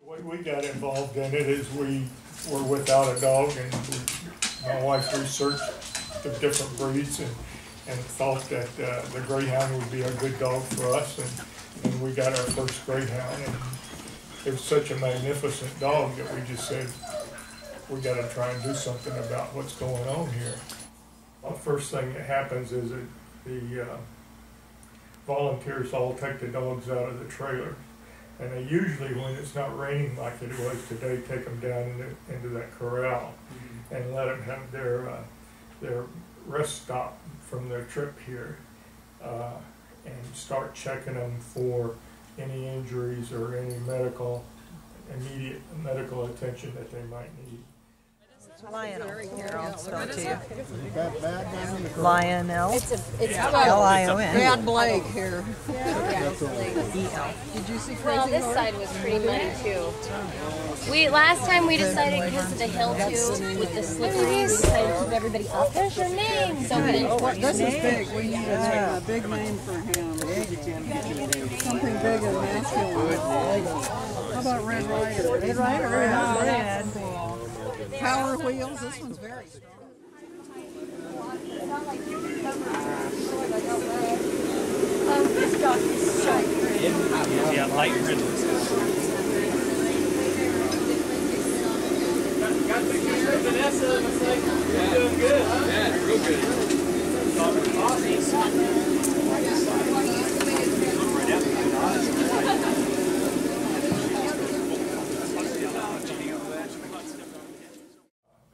The way we got involved in it is we were without a dog, and my wife researched the different breeds and thought that the Greyhound would be a good dog for us, and we got our first Greyhound, and it was such a magnificent dog that we just said, we got to try and do something about what's going on here. Well, the first thing that happens is that the volunteers all take the dogs out of the trailer, and they usually, when it's not raining like it was today, take them down into that corral and let them have their rest stop from their trip here, and start checking them for any injuries or any immediate medical attention that they might need. Lionel. Here, I'll spell it to you. Lionel. It's L-I-O-N. Bad Blake here. E-L. Did you see Crazy Well, this Horse? side was pretty muddy too. Last time we decided because of the hill too, with the slippery, we decided to keep everybody up. There's your name. So we didn't. This is big. We need a big name for him. Something big and masculine. How about Red Rider? Red Rider. Red. Power Wheels. This one's very strong. This dog is so pretty. Yeah, light red. Got pictures of Vanessa. Looks like you're doing good, huh? Yeah, real good.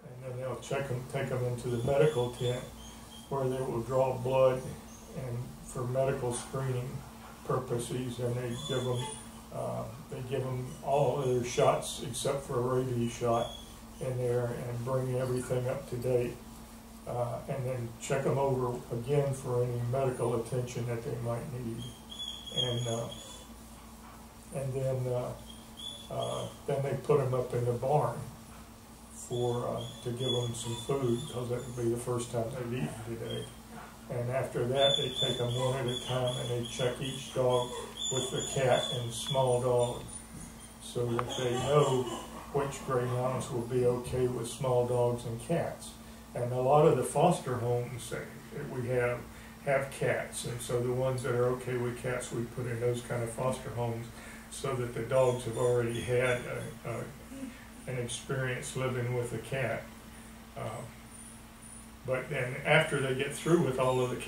And then they'll take them into the medical tent where they will draw blood and for medical screening purposes, and they give them all of their shots except for a rabies shot in there, and bring everything up to date, and then check them over again for any medical attention that they might need, and then they put them up in the barn to give them some food, because that would be the first time they've eaten today. And after that, they take them one at a time, and they check each dog with the cat and small dogs, so that they know which Greyhounds will be okay with small dogs and cats. And a lot of the foster homes that we have cats, and so the ones that are okay with cats, we put in those kind of foster homes, so that the dogs have already had an experience living with a cat. But then after they get through with all of the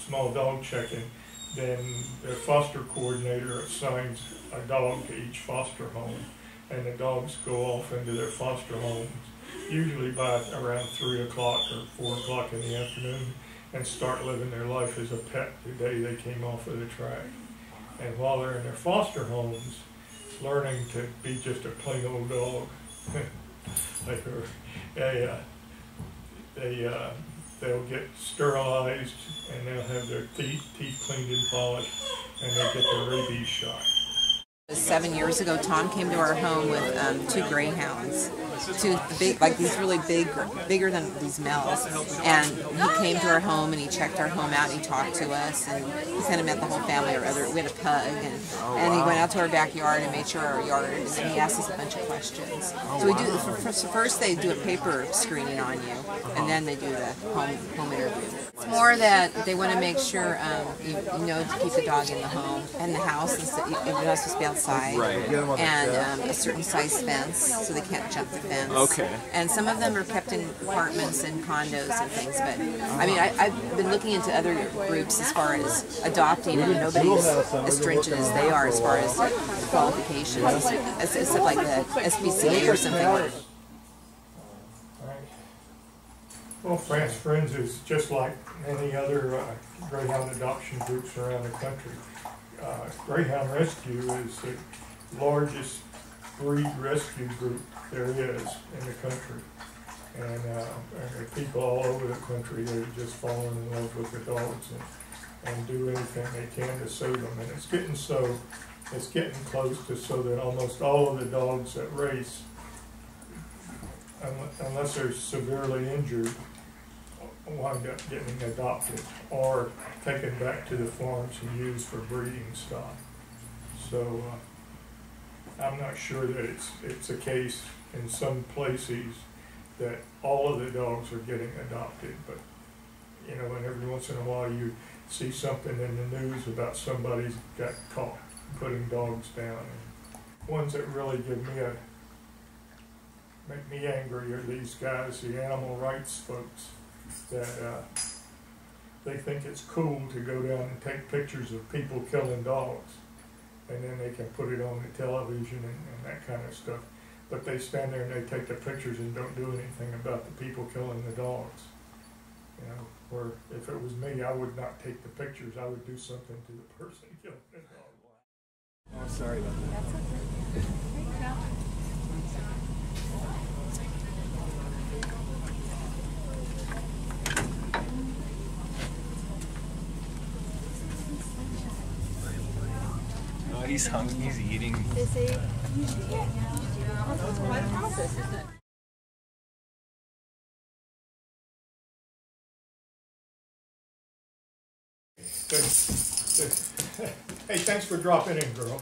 small dog checking, then the foster coordinator assigns a dog to each foster home, and the dogs go off into their foster homes, usually by around 3 o'clock or 4 o'clock in the afternoon, and start living their life as a pet the day they came off of the track. And while they're in their foster homes, learning to be just a plain old dog, they'll get sterilized, and they'll have their teeth cleaned and polished, and they'll get their rabies shot. 7 years ago, Tom came to our home with 2 Greyhounds, 2 big, like these really bigger than these males. And he came to our home and he checked our home out and he talked to us, and he kind of met the whole family. We had a pug, and he went out to our backyard and made sure our yard, and he asked us a bunch of questions. So we do first they do a paper screening on you, and then they do the home interview. It's more that they want to make sure you know to keep the dog in the home and the house, and so you're not supposed to be outside, and a certain size fence so they can't jump the fence. Okay. And some of them are kept in apartments and condos and things, but I mean I've been looking into other groups as far as adopting, and nobody's as stringent as they are as far as qualifications, except like the SPCA or something. Well, France Friends is just like many other Greyhound adoption groups around the country. Greyhound Rescue is the largest breed rescue group there is in the country. And there are people all over the country that have just fallen in love with the dogs and do anything they can to save them. And it's getting close to so that almost all of the dogs that race, unless they're severely injured, wind up getting adopted or taken back to the farms and used for breeding stock. So I'm not sure that it's a case in some places that all of the dogs are getting adopted, but, you know, and every once in a while you see something in the news about somebody's got caught putting dogs down. And ones that really make me angry are these guys, the animal rights folks, that they think it's cool to go down and take pictures of people killing dogs, and then they can put it on the television and that kind of stuff. But they stand there and they take the pictures and don't do anything about the people killing the dogs. You know, where if it was me, I would not take the pictures. I would do something to the person killing the dog. Oh, sorry about that. Oh, he's hungry. He's eating. Is he? Hey, thanks for dropping in, girl.